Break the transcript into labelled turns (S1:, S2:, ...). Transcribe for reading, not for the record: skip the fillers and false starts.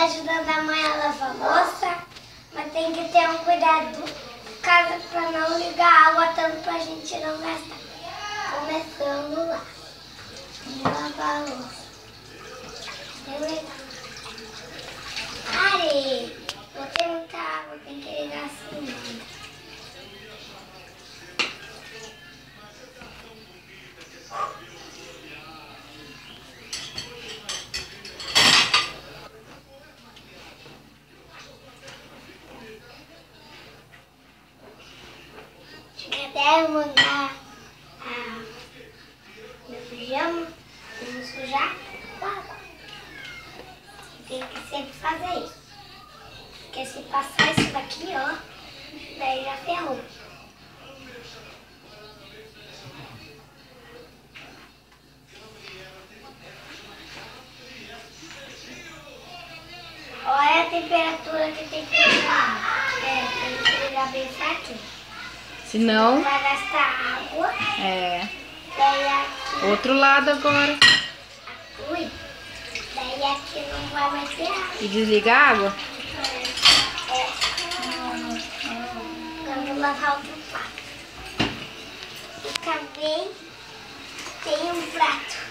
S1: ajudando a mãe a lavar a louça, mas tem que ter um cuidado casa pra não ligar água tanto pra gente não gastar. Começando lá. Vamos lavar a louça. Beleza? Areia. Não tem muita água, tem que ligar assim. Tinha até mandar meu pijama e não sujar com água. Tem que sempre fazer isso. Porque se passar isso daqui, ó, daí já ferrou. Olha a temperatura que tem que ligar. Tem que ligar bem certinho.
S2: Senão...
S1: Vai gastar água.
S2: É.
S1: Daí aqui...
S2: Outro lado agora.
S1: Ui. Daí aqui não vai mais ter água.
S2: E desliga a água?
S1: Vamos lavar outro prato. E também tem um prato.